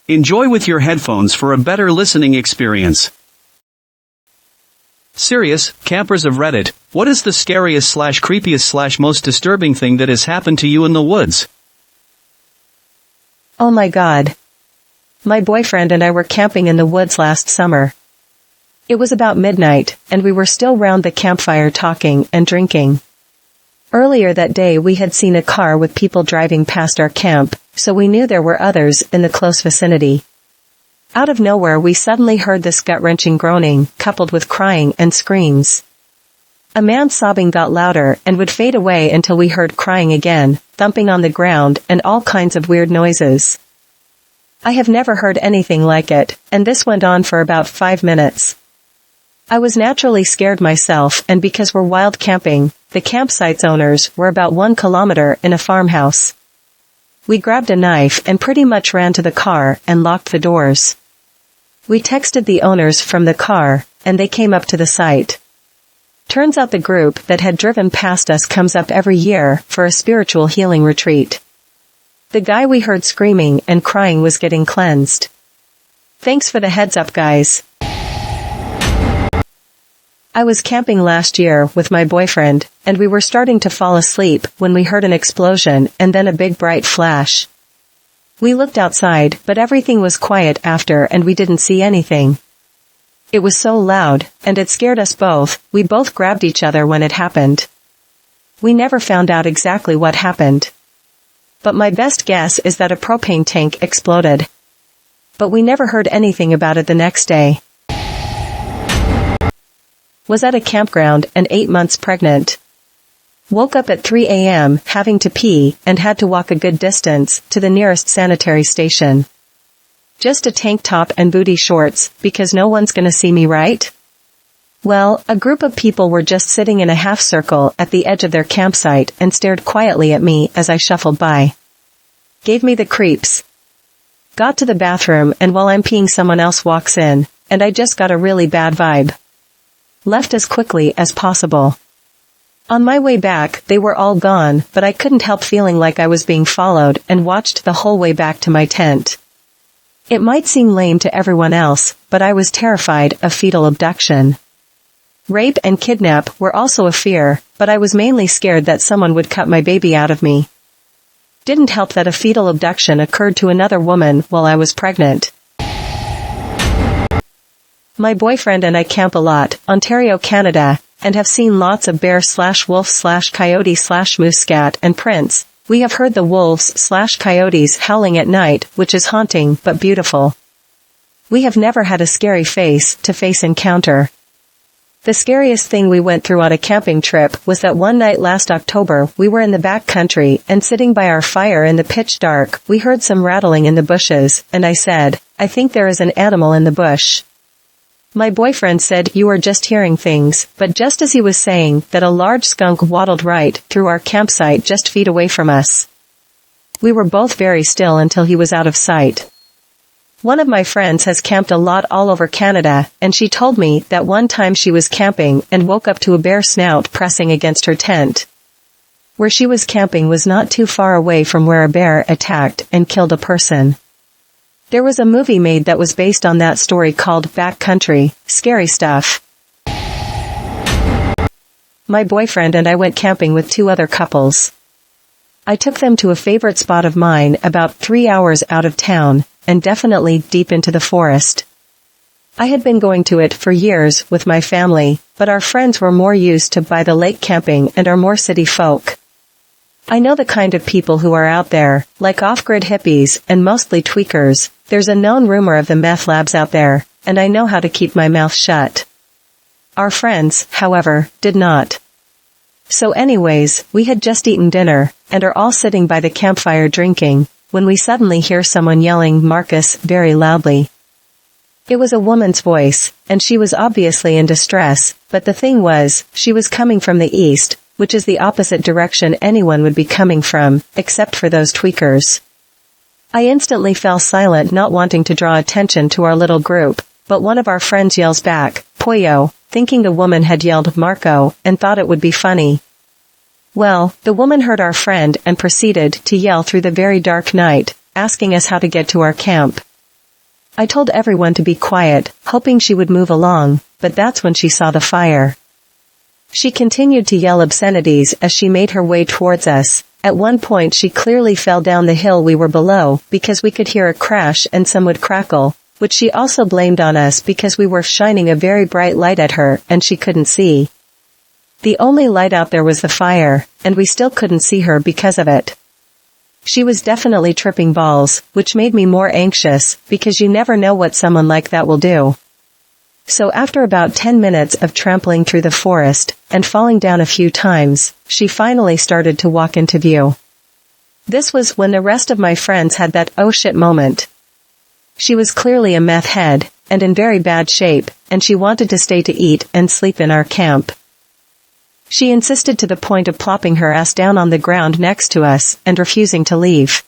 Enjoy with your headphones for a better listening experience. Serious, campers of Reddit, what is the scariest / creepiest / most disturbing thing that has happened to you in the woods? Oh my god. My boyfriend and I were camping in the woods last summer. It was about midnight, and we were still round the campfire talking and drinking. Earlier that day we had seen a car with people driving past our camp, so we knew there were others in the close vicinity. Out of nowhere we suddenly heard this gut-wrenching groaning, coupled with crying and screams. A man's sobbing got louder and would fade away until we heard crying again, thumping on the ground, and all kinds of weird noises. I have never heard anything like it, and this went on for about 5 minutes. I was naturally scared myself, and because we're wild camping, the campsite's owners were about 1 kilometer in a farmhouse. We grabbed a knife and pretty much ran to the car and locked the doors. We texted the owners from the car, and they came up to the site. Turns out the group that had driven past us comes up every year for a spiritual healing retreat. The guy we heard screaming and crying was getting cleansed. Thanks for the heads up, guys. I was camping last year with my boyfriend, and we were starting to fall asleep when we heard an explosion and then a big bright flash. We looked outside, but everything was quiet after and we didn't see anything. It was so loud, and it scared us both. We both grabbed each other when it happened. We never found out exactly what happened. But my best guess is that a propane tank exploded. But we never heard anything about it the next day. Was at a campground and 8 months pregnant. Woke up at 3 a.m. having to pee and had to walk a good distance to the nearest sanitary station. Just a tank top and booty shorts, because no one's gonna see me, right? Well, a group of people were just sitting in a half circle at the edge of their campsite and stared quietly at me as I shuffled by. Gave me the creeps. Got to the bathroom, and while I'm peeing someone else walks in, and I just got a really bad vibe. Left as quickly as possible. On my way back, they were all gone, but I couldn't help feeling like I was being followed and watched the whole way back to my tent. It might seem lame to everyone else, but I was terrified of fetal abduction. Rape and kidnap were also a fear, but I was mainly scared that someone would cut my baby out of me. Didn't help that a fetal abduction occurred to another woman while I was pregnant. My boyfriend and I camp a lot, Ontario, Canada, and have seen lots of bear/wolf/coyote/moose scat and prints. We have heard the wolves/coyotes howling at night, which is haunting but beautiful. We have never had a scary face-to-face encounter. The scariest thing we went through on a camping trip was that one night last October we were in the back country and sitting by our fire in the pitch dark, we heard some rattling in the bushes, and I said, "I think there is an animal in the bush." My boyfriend said, "You are just hearing things," but just as he was saying that, a large skunk waddled right through our campsite just feet away from us. We were both very still until he was out of sight. One of my friends has camped a lot all over Canada, and she told me that one time she was camping and woke up to a bear snout pressing against her tent. Where she was camping was not too far away from where a bear attacked and killed a person. There was a movie made that was based on that story called Backcountry, Scary Stuff. My boyfriend and I went camping with 2 other couples. I took them to a favorite spot of mine about 3 hours out of town, and definitely deep into the forest. I had been going to it for years with my family, but our friends were more used to by the lake camping and are more city folk. I know the kind of people who are out there, like off-grid hippies and mostly tweakers. There's a known rumor of the meth labs out there, and I know how to keep my mouth shut. Our friends, however, did not. So anyways, we had just eaten dinner, and are all sitting by the campfire drinking, when we suddenly hear someone yelling "Marcus" very loudly. It was a woman's voice, and she was obviously in distress, but the thing was, she was coming from the east, which is the opposite direction anyone would be coming from, except for those tweakers. I instantly fell silent, not wanting to draw attention to our little group, but one of our friends yells back, "Pollo," thinking the woman had yelled "Marco," and thought it would be funny. Well, the woman heard our friend and proceeded to yell through the very dark night, asking us how to get to our camp. I told everyone to be quiet, hoping she would move along, but that's when she saw the fire. She continued to yell obscenities as she made her way towards us. At one point she clearly fell down the hill we were below, because we could hear a crash and some wood crackle, which she also blamed on us because we were shining a very bright light at her and she couldn't see. The only light out there was the fire, and we still couldn't see her because of it. She was definitely tripping balls, which made me more anxious, because you never know what someone like that will do. So after about 10 minutes of trampling through the forest, and falling down a few times, she finally started to walk into view. This was when the rest of my friends had that oh shit moment. She was clearly a meth head, and in very bad shape, and she wanted to stay to eat and sleep in our camp. She insisted to the point of plopping her ass down on the ground next to us and refusing to leave.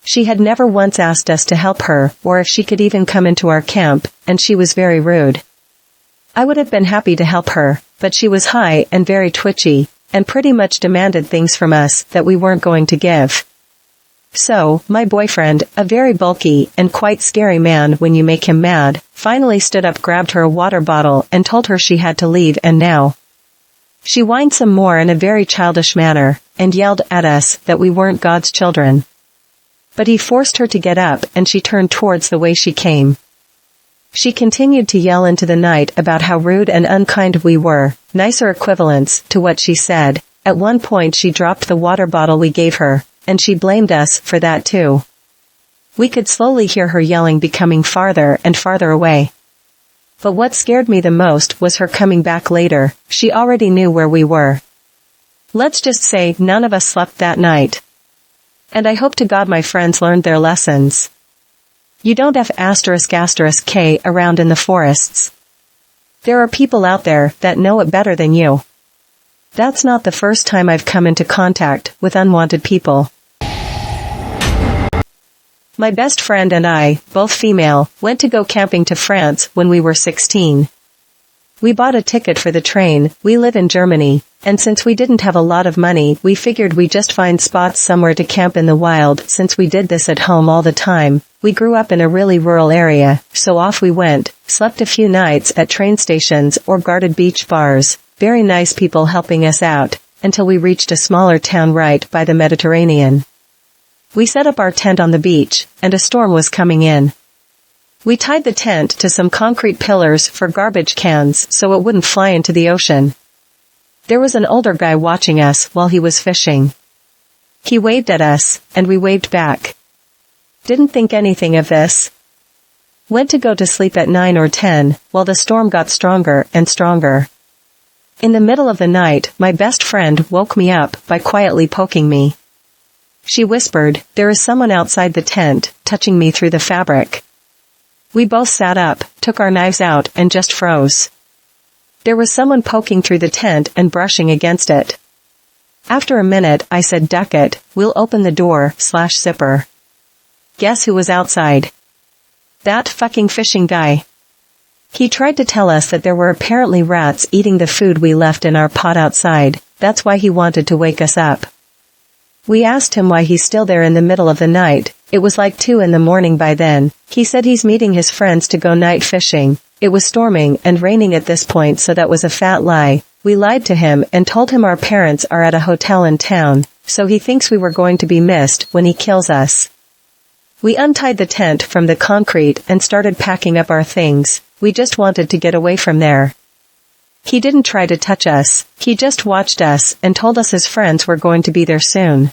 She had never once asked us to help her, or if she could even come into our camp, and she was very rude. I would have been happy to help her, but she was high and very twitchy, and pretty much demanded things from us that we weren't going to give. So, my boyfriend, a very bulky and quite scary man when you make him mad, finally stood up, grabbed her a water bottle and told her she had to leave, and now. She whined some more in a very childish manner, and yelled at us that we weren't God's children. But he forced her to get up and she turned towards the way she came. She continued to yell into the night about how rude and unkind we were, nicer equivalents to what she said. At one point she dropped the water bottle we gave her, and she blamed us for that too. We could slowly hear her yelling becoming farther and farther away. But what scared me the most was her coming back later. She already knew where we were. Let's just say none of us slept that night. And I hope to God my friends learned their lessons. You don't have **K around in the forests. There are people out there that know it better than you. That's not the first time I've come into contact with unwanted people. My best friend and I, both female, went to go camping to France when we were 16. We bought a ticket for the train. We live in Germany, and since we didn't have a lot of money, we figured we'd just find spots somewhere to camp in the wild. Since we did this at home all the time, we grew up in a really rural area, so off we went, slept a few nights at train stations or guarded beach bars, very nice people helping us out, until we reached a smaller town right by the Mediterranean. We set up our tent on the beach, and a storm was coming in. We tied the tent to some concrete pillars for garbage cans so it wouldn't fly into the ocean. There was an older guy watching us while he was fishing. He waved at us, and we waved back. Didn't think anything of this. Went to go to sleep at 9 or 10, while the storm got stronger and stronger. In the middle of the night, my best friend woke me up by quietly poking me. She whispered, "There is someone outside the tent, touching me through the fabric." We both sat up, took our knives out, and just froze. There was someone poking through the tent and brushing against it. After a minute, I said, "Duck it, we'll open the door/zipper." Guess who was outside? That fucking fishing guy. He tried to tell us that there were apparently rats eating the food we left in our pot outside. That's why he wanted to wake us up. We asked him why he's still there in the middle of the night. It was like 2 in the morning by then. He said he's meeting his friends to go night fishing. It was storming and raining at this point, so that was a fat lie. We lied to him and told him our parents are at a hotel in town, so he thinks we were going to be missed when he kills us. We untied the tent from the concrete and started packing up our things. We just wanted to get away from there. He didn't try to touch us. He just watched us and told us his friends were going to be there soon.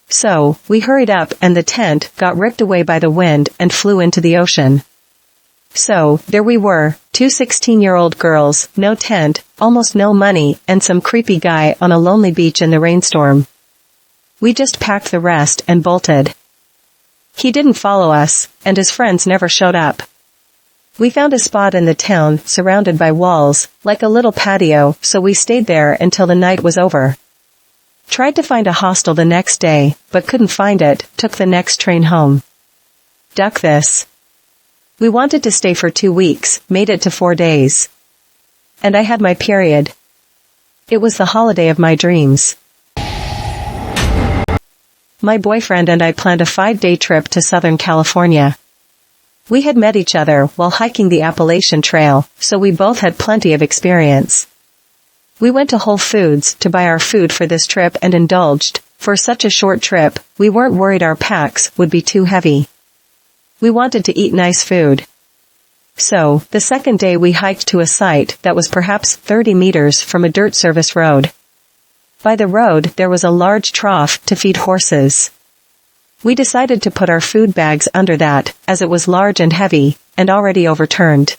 So, we hurried up and the tent got ripped away by the wind and flew into the ocean. So, there we were, 2 16-year-old girls, no tent, almost no money, and some creepy guy on a lonely beach in the rainstorm. We just packed the rest and bolted. He didn't follow us, and his friends never showed up. We found a spot in the town, surrounded by walls, like a little patio, so we stayed there until the night was over. Tried to find a hostel the next day, but couldn't find it, took the next train home. Duck this. We wanted to stay for 2 weeks, made it to 4 days. And I had my period. It was the holiday of my dreams. My boyfriend and I planned a 5-day trip to Southern California. We had met each other while hiking the Appalachian Trail, so we both had plenty of experience. We went to Whole Foods to buy our food for this trip and indulged. For such a short trip, we weren't worried our packs would be too heavy. We wanted to eat nice food. So, the second day we hiked to a site that was perhaps 30 meters from a dirt service road. By the road there was a large trough to feed horses. We decided to put our food bags under that, as it was large and heavy, and already overturned.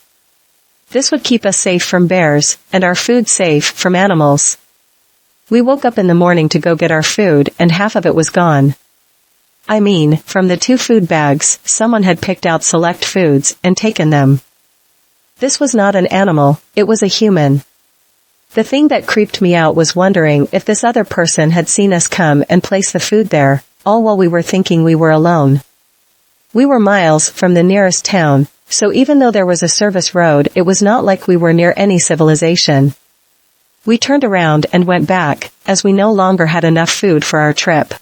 This would keep us safe from bears, and our food safe from animals. We woke up in the morning to go get our food, and half of it was gone. I mean, from the 2 food bags, someone had picked out select foods and taken them. This was not an animal, it was a human. The thing that creeped me out was wondering if this other person had seen us come and place the food there, all while we were thinking we were alone. We were miles from the nearest town, so even though there was a service road, it was not like we were near any civilization. We turned around and went back, as we no longer had enough food for our trip.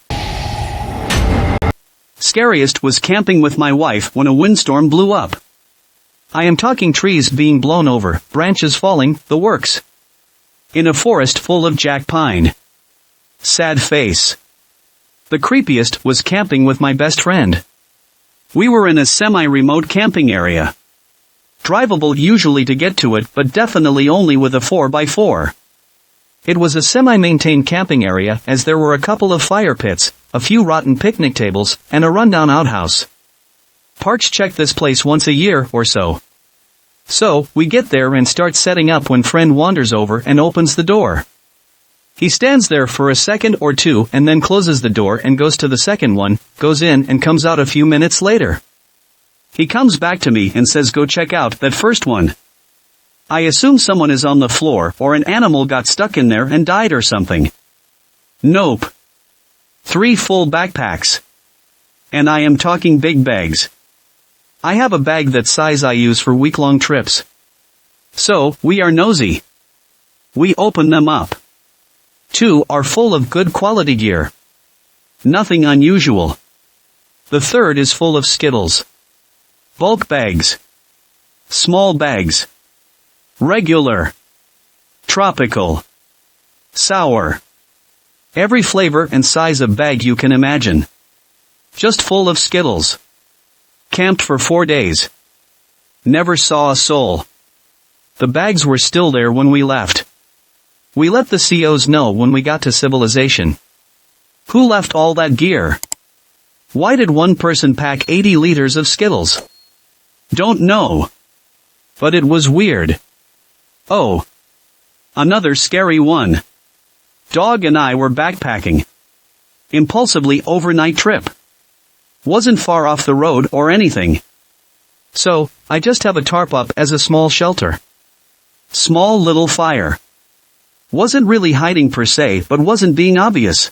Scariest was camping with my wife when a windstorm blew up. I am talking trees being blown over, branches falling, the works. In a forest full of jack pine. Sad face. The creepiest was camping with my best friend. We were in a semi-remote camping area. Drivable usually to get to it, but definitely only with a 4x4. It was a semi-maintained camping area, as there were a couple of fire pits, a few rotten picnic tables, and a rundown outhouse. Parks check this place once a year or so. So, we get there and start setting up when friend wanders over and opens the door. He stands there for a second or two and then closes the door and goes to the second one, goes in and comes out a few minutes later. He comes back to me and says go check out that first one. I assume someone is on the floor or an animal got stuck in there and died or something. Nope. 3 full backpacks. And I am talking big bags. I have a bag that size I use for week-long trips. So, we are nosy. We open them up. 2 are full of good quality gear. Nothing unusual. The third is full of Skittles. Bulk bags. Small bags. Regular. Tropical. Sour. Every flavor and size of bag you can imagine. Just full of Skittles. Camped for 4 days. Never saw a soul. The bags were still there when we left. We let the COs know when we got to civilization. Who left all that gear? Why did one person pack 80 liters of Skittles? Don't know. But it was weird. Oh. Another scary one. Dog and I were backpacking. Impulsively overnight trip. Wasn't far off the road or anything. So, I just have a tarp up as a small shelter. Small little fire. Wasn't really hiding per se, but wasn't being obvious.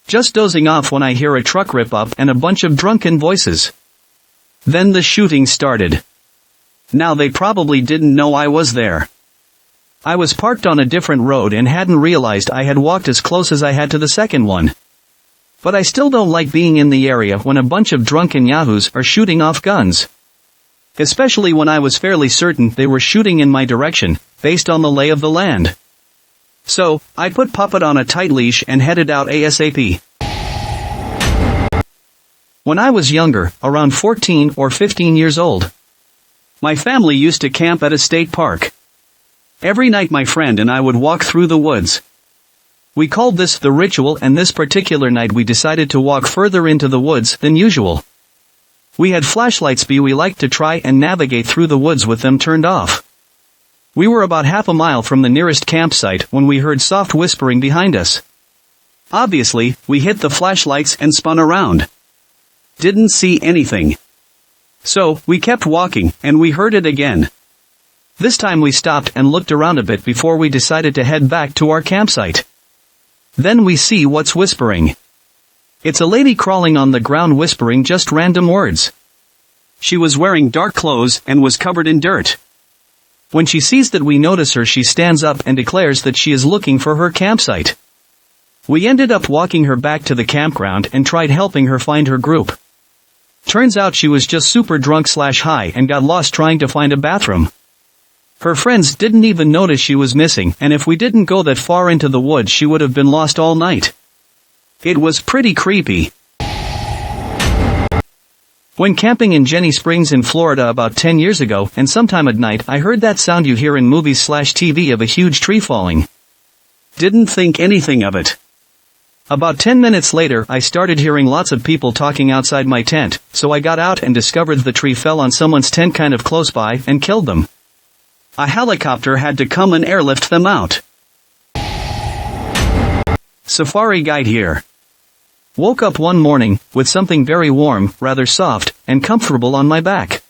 Just dozing off when I hear a truck rip up and a bunch of drunken voices. Then the shooting started. Now they probably didn't know I was there. I was parked on a different road and hadn't realized I had walked as close as I had to the second one. But I still don't like being in the area when a bunch of drunken yahoos are shooting off guns. Especially when I was fairly certain they were shooting in my direction, based on the lay of the land. So, I put Puppet on a tight leash and headed out ASAP. When I was younger, around 14 or 15 years old, my family used to camp at a state park. Every night my friend and I would walk through the woods. We called this the ritual, and this particular night we decided to walk further into the woods than usual. We had flashlights we liked to try and navigate through the woods with them turned off. We were about half a mile from the nearest campsite when we heard soft whispering behind us. Obviously, we hit the flashlights and spun around. Didn't see anything. So, we kept walking, and we heard it again. This time we stopped and looked around a bit before we decided to head back to our campsite. Then we see what's whispering. It's a lady crawling on the ground whispering just random words. She was wearing dark clothes and was covered in dirt. When she sees that we notice her, she stands up and declares that she is looking for her campsite. We ended up walking her back to the campground and tried helping her find her group. Turns out she was just super drunk/high and got lost trying to find a bathroom. Her friends didn't even notice she was missing, and if we didn't go that far into the woods she would have been lost all night. It was pretty creepy. When camping in Jenny Springs in Florida about 10 years ago, and sometime at night, I heard that sound you hear in movies/TV of a huge tree falling. Didn't think anything of it. About 10 minutes later, I started hearing lots of people talking outside my tent, so I got out and discovered the tree fell on someone's tent kind of close by and killed them. A helicopter had to come and airlift them out. Safari guide here. Woke up one morning, with something very warm, rather soft, and comfortable on my back.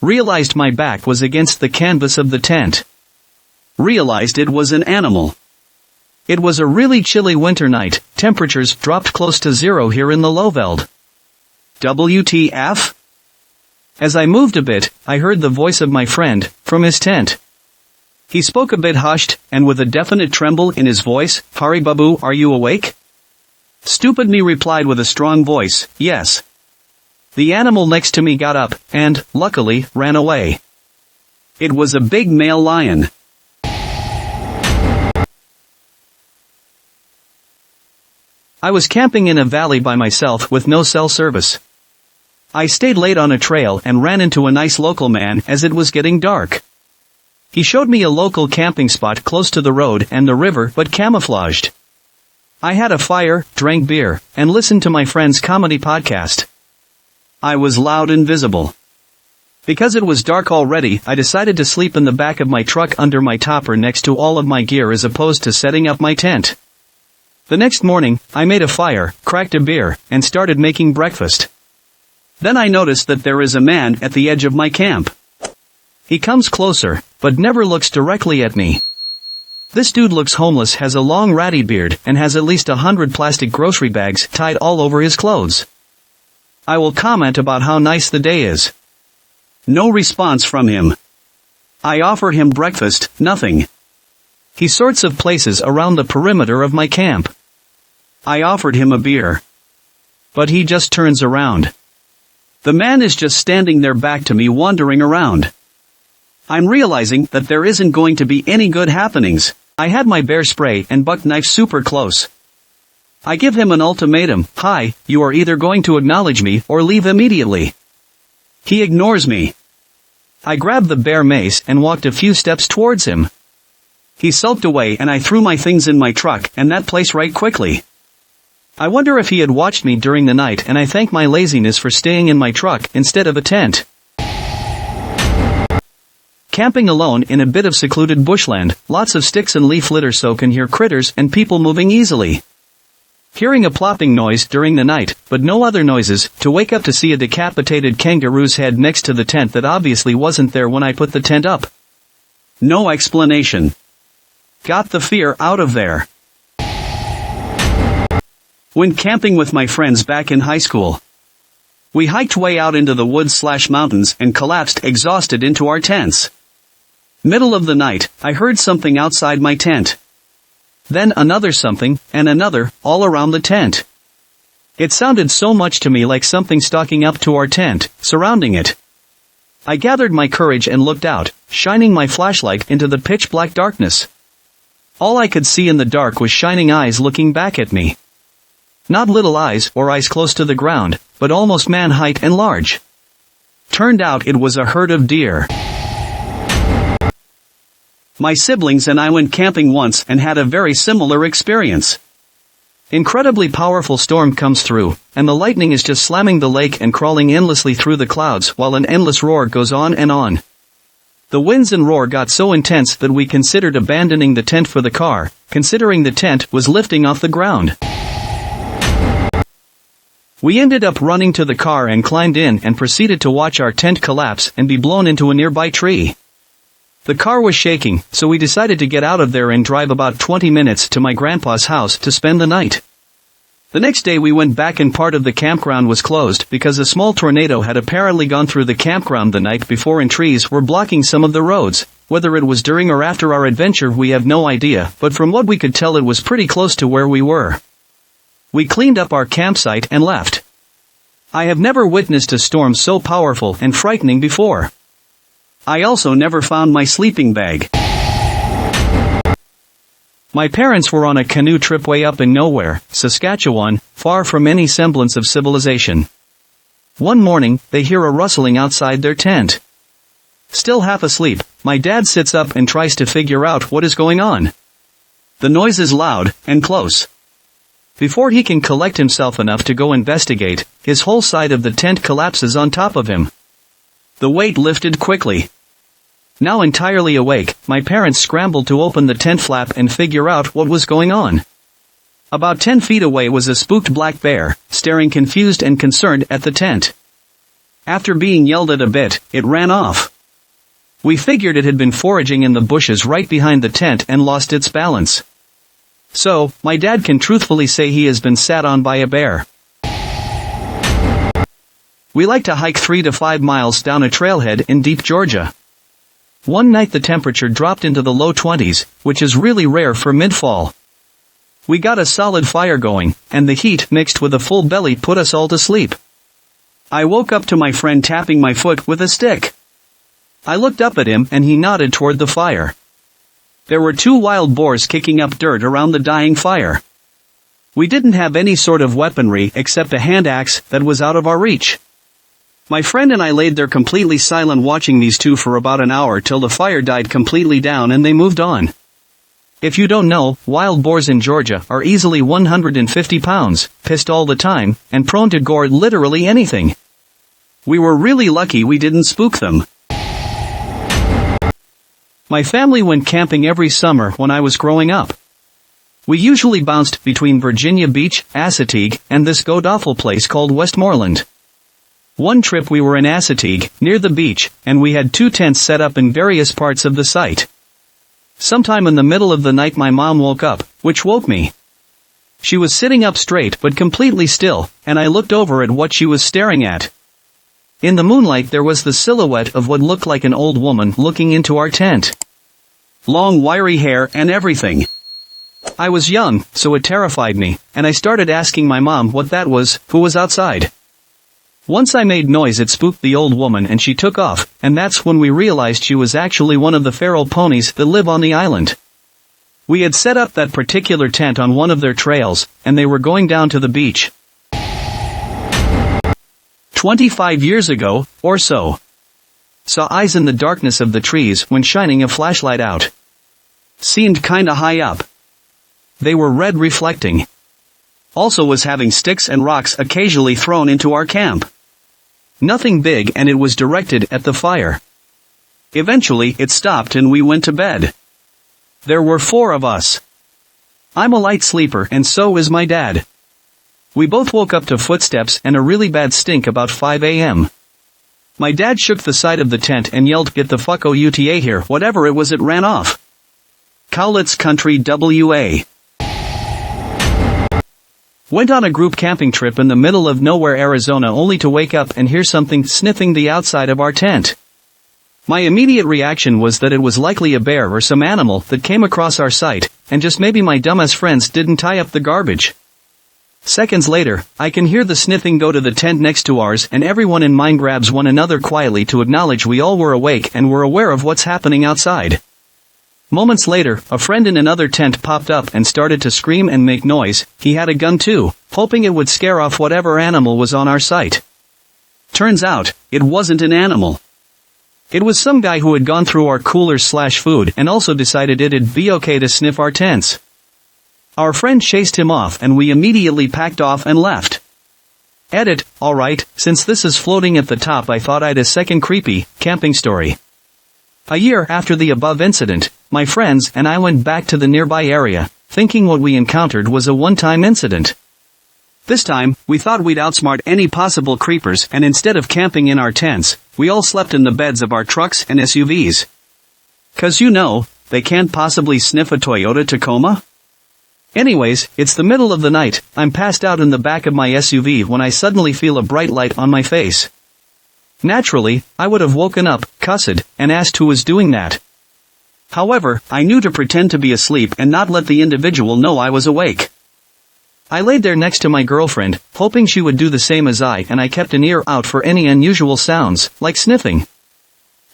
Realized my back was against the canvas of the tent. Realized it was an animal. It was a really chilly winter night, temperatures dropped close to zero here in the Lowveld. WTF? As I moved a bit, I heard the voice of my friend, from his tent. He spoke a bit hushed, and with a definite tremble in his voice, "Hari Babu, are you awake?" Stupid me replied with a strong voice, "Yes." The animal next to me got up, and, luckily, ran away. It was a big male lion. I was camping in a valley by myself with no cell service. I stayed late on a trail and ran into a nice local man as it was getting dark. He showed me a local camping spot close to the road and the river but camouflaged. I had a fire, drank beer, and listened to my friend's comedy podcast. I was loud and visible. Because it was dark already, I decided to sleep in the back of my truck under my topper next to all of my gear as opposed to setting up my tent. The next morning, I made a fire, cracked a beer, and started making breakfast. Then I noticed that there is a man at the edge of my camp. He comes closer, but never looks directly at me. This dude looks homeless, has a long ratty beard, and has at least 100 plastic grocery bags tied all over his clothes. I will comment about how nice the day is. No response from him. I offered him breakfast, nothing. He sorts of places around the perimeter of my camp. I offered him a beer. But he just turns around. The man is just standing there back to me wandering around. I'm realizing that there isn't going to be any good happenings. I had my bear spray and buck knife super close. I give him an ultimatum, "Hi, you are either going to acknowledge me or leave immediately." He ignores me. I grabbed the bear mace and walked a few steps towards him. He sulked away and I threw my things in my truck and that place right quickly. I wonder if he had watched me during the night, and I thank my laziness for staying in my truck instead of a tent. Camping alone in a bit of secluded bushland, lots of sticks and leaf litter so can hear critters and people moving easily. Hearing a plopping noise during the night, but no other noises, to wake up to see a decapitated kangaroo's head next to the tent that obviously wasn't there when I put the tent up. No explanation. Got the fear out of there. When camping with my friends back in high school, we hiked way out into the woods/mountains and collapsed exhausted into our tents. Middle of the night, I heard something outside my tent. Then another something, and another, all around the tent. It sounded so much to me like something stalking up to our tent, surrounding it. I gathered my courage and looked out, shining my flashlight into the pitch-black darkness. All I could see in the dark was shining eyes looking back at me. Not little eyes or eyes close to the ground, but almost man height and large. Turned out it was a herd of deer. My siblings and I went camping once and had a very similar experience. Incredibly powerful storm comes through, and the lightning is just slamming the lake and crawling endlessly through the clouds while an endless roar goes on and on. The winds and roar got so intense that we considered abandoning the tent for the car, considering the tent was lifting off the ground. We ended up running to the car and climbed in and proceeded to watch our tent collapse and be blown into a nearby tree. The car was shaking, so we decided to get out of there and drive about 20 minutes to my grandpa's house to spend the night. The next day we went back and part of the campground was closed because a small tornado had apparently gone through the campground the night before and trees were blocking some of the roads. Whether it was during or after our adventure we have no idea, but from what we could tell it was pretty close to where we were. We cleaned up our campsite and left. I have never witnessed a storm so powerful and frightening before. I also never found my sleeping bag. My parents were on a canoe trip way up in nowhere, Saskatchewan, far from any semblance of civilization. One morning, they hear a rustling outside their tent. Still half asleep, my dad sits up and tries to figure out what is going on. The noise is loud and close. Before he can collect himself enough to go investigate, his whole side of the tent collapses on top of him. The weight lifted quickly. Now entirely awake, my parents scrambled to open the tent flap and figure out what was going on. About 10 feet away was a spooked black bear, staring confused and concerned at the tent. After being yelled at a bit, it ran off. We figured it had been foraging in the bushes right behind the tent and lost its balance. So, my dad can truthfully say he has been sat on by a bear. We like to hike 3 to 5 miles down a trailhead in deep Georgia. One night the temperature dropped into the low 20s, which is really rare for mid-fall. We got a solid fire going, and the heat mixed with a full belly put us all to sleep. I woke up to my friend tapping my foot with a stick. I looked up at him and he nodded toward the fire. There were 2 wild boars kicking up dirt around the dying fire. We didn't have any sort of weaponry except a hand axe that was out of our reach. My friend and I laid there completely silent watching these 2 for about an hour till the fire died completely down and they moved on. If you don't know, wild boars in Georgia are easily 150 pounds, pissed all the time, and prone to gore literally anything. We were really lucky we didn't spook them. My family went camping every summer when I was growing up. We usually bounced between Virginia Beach, Assorted, and this god-awful place called Westmoreland. One trip we were in Assorted, near the beach, and we had 2 tents set up in various parts of the site. Sometime in the middle of the night my mom woke up, which woke me. She was sitting up straight but completely still, and I looked over at what she was staring at. In the moonlight there was the silhouette of what looked like an old woman looking into our tent. Long wiry hair and everything. I was young, so it terrified me, and I started asking my mom what that was, who was outside. Once I made noise it spooked the old woman and she took off, and that's when we realized she was actually one of the feral ponies that live on the island. We had set up that particular tent on one of their trails, and they were going down to the beach. 25 years ago, or so. Saw eyes in the darkness of the trees when shining a flashlight out. Seemed kinda high up. They were red reflecting. Also was having sticks and rocks occasionally thrown into our camp. Nothing big and it was directed at the fire. Eventually it stopped and we went to bed. There were 4 of us. I'm a light sleeper and so is my dad. We both woke up to footsteps and a really bad stink about 5 a.m. My dad shook the side of the tent and yelled, "Get the fuck out here," whatever it was it ran off. Cowlitz Country WA. Went on a group camping trip in the middle of nowhere Arizona only to wake up and hear something sniffing the outside of our tent. My immediate reaction was that it was likely a bear or some animal that came across our site, and just maybe my dumbass friends didn't tie up the garbage. Seconds later, I can hear the sniffing go to the tent next to ours and everyone in mine grabs one another quietly to acknowledge we all were awake and were aware of what's happening outside. Moments later, a friend in another tent popped up and started to scream and make noise. He had a gun too, hoping it would scare off whatever animal was on our site. Turns out, it wasn't an animal. It was some guy who had gone through our coolers/food and also decided it'd be okay to sniff our tents. Our friend chased him off and we immediately packed off and left. Edit, alright, since this is floating at the top I thought I'd a second creepy camping story. A year after the above incident, my friends and I went back to the nearby area, thinking what we encountered was a one-time incident. This time, we thought we'd outsmart any possible creepers and instead of camping in our tents, we all slept in the beds of our trucks and SUVs. 'Cause you know, they can't possibly sniff a Toyota Tacoma? Anyways, it's the middle of the night, I'm passed out in the back of my SUV when I suddenly feel a bright light on my face. Naturally, I would have woken up, cussed, and asked who was doing that. However, I knew to pretend to be asleep and not let the individual know I was awake. I laid there next to my girlfriend, hoping she would do the same as I, and I kept an ear out for any unusual sounds, like sniffing.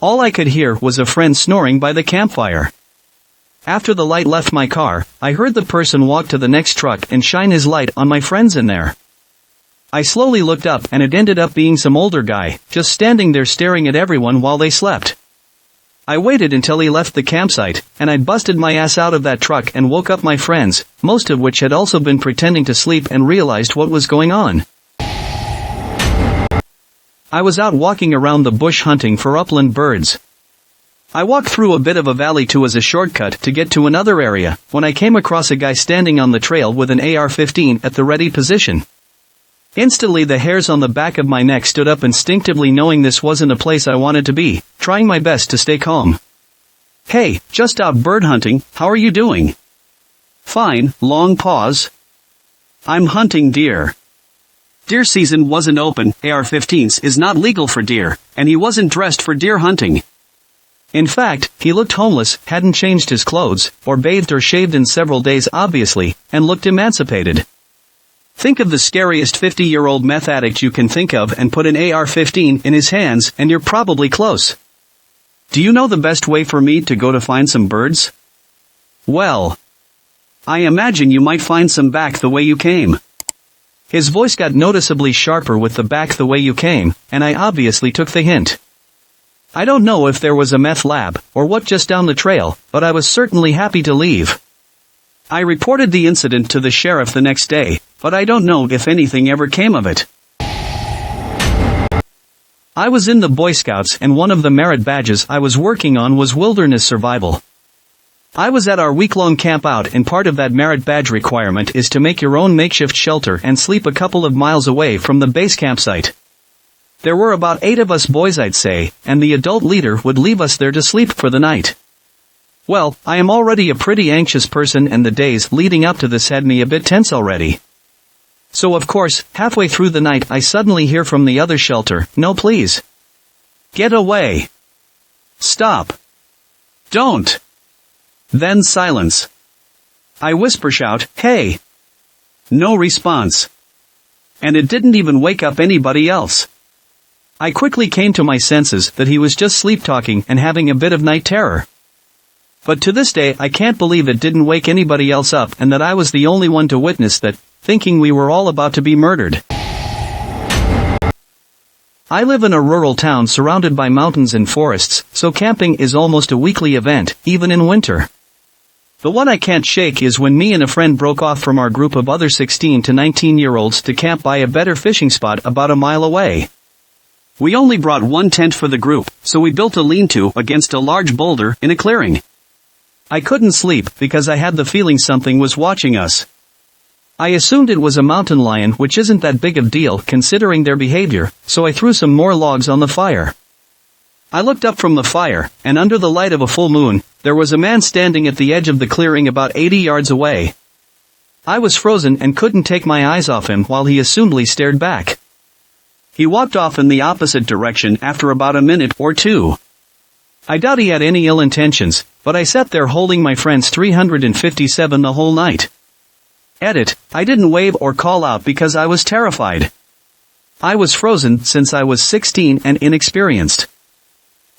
All I could hear was a friend snoring by the campfire. After the light left my car, I heard the person walk to the next truck and shine his light on my friends in there. I slowly looked up and it ended up being some older guy, just standing there staring at everyone while they slept. I waited until he left the campsite, and I'd busted my ass out of that truck and woke up my friends, most of which had also been pretending to sleep, and realized what was going on. I was out walking around the bush hunting for upland birds. I walked through a bit of a valley as a shortcut to get to another area, when I came across a guy standing on the trail with an AR-15 at the ready position. Instantly the hairs on the back of my neck stood up instinctively, knowing this wasn't a place I wanted to be, trying my best to stay calm. "Hey, just out bird hunting, how are you doing?" "Fine." Long pause. "I'm hunting deer." Deer season wasn't open, AR-15s is not legal for deer, and he wasn't dressed for deer hunting. In fact, he looked homeless, hadn't changed his clothes, or bathed or shaved in several days obviously, and looked emancipated. Think of the scariest 50-year-old meth addict you can think of and put an AR-15 in his hands and you're probably close. Do you know the best way for me to go to find some birds? Well, I imagine you might find some back the way you came. His voice got noticeably sharper with the back the way you came, and I obviously took the hint. I don't know if there was a meth lab, or what just down the trail, but I was certainly happy to leave. I reported the incident to the sheriff the next day, but I don't know if anything ever came of it. I was in the Boy Scouts, and one of the merit badges I was working on was wilderness survival. I was at our week-long camp out, and part of that merit badge requirement is to make your own makeshift shelter and sleep a couple of miles away from the base campsite. There were about 8 of us boys, I'd say, and the adult leader would leave us there to sleep for the night. Well, I am already a pretty anxious person, and the days leading up to this had me a bit tense already. So of course, halfway through the night I suddenly hear from the other shelter, "No please. Get away. Stop. Don't." Then silence. I whisper shout, "Hey." No response. And it didn't even wake up anybody else. I quickly came to my senses that he was just sleep-talking and having a bit of night terror. But to this day I can't believe it didn't wake anybody else up, and that I was the only one to witness that, thinking we were all about to be murdered. I live in a rural town surrounded by mountains and forests, so camping is almost a weekly event, even in winter. The one I can't shake is when me and a friend broke off from our group of other 16 to 19-year-olds to camp by a better fishing spot about a mile away. We only brought one tent for the group, so we built a lean-to against a large boulder in a clearing. I couldn't sleep because I had the feeling something was watching us. I assumed it was a mountain lion, which isn't that big of a deal considering their behavior, so I threw some more logs on the fire. I looked up from the fire, and under the light of a full moon, there was a man standing at the edge of the clearing about 80 yards away. I was frozen and couldn't take my eyes off him while he assumedly stared back. He walked off in the opposite direction after about a minute or two. I doubt he had any ill intentions, but I sat there holding my friends 357 the whole night. Edit, I didn't wave or call out because I was terrified. I was frozen since I was 16 and inexperienced.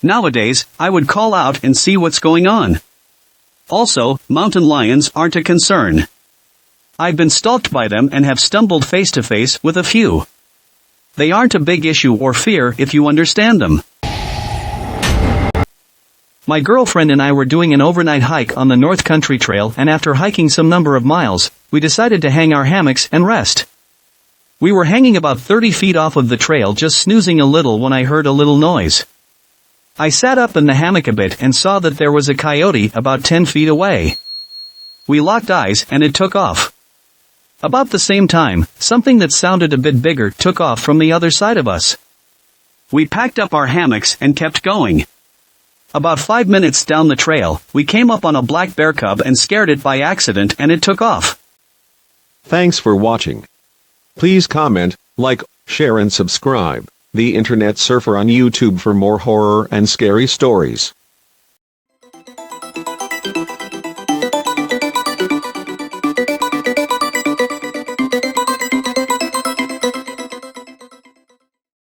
Nowadays, I would call out and see what's going on. Also, mountain lions aren't a concern. I've been stalked by them and have stumbled face to face with a few. They aren't a big issue or fear if you understand them. My girlfriend and I were doing an overnight hike on the North Country Trail, and after hiking some number of miles, we decided to hang our hammocks and rest. We were hanging about 30 feet off of the trail, just snoozing a little, when I heard a little noise. I sat up in the hammock a bit and saw that there was a coyote about 10 feet away. We locked eyes and it took off. About the same time, something that sounded a bit bigger took off from the other side of us. We packed up our hammocks and kept going. About 5 minutes down the trail, we came up on a black bear cub and scared it by accident, and it took off. Thanks for watching. Please comment, like, share and subscribe. The Internet Surfer on YouTube for more horror and scary stories.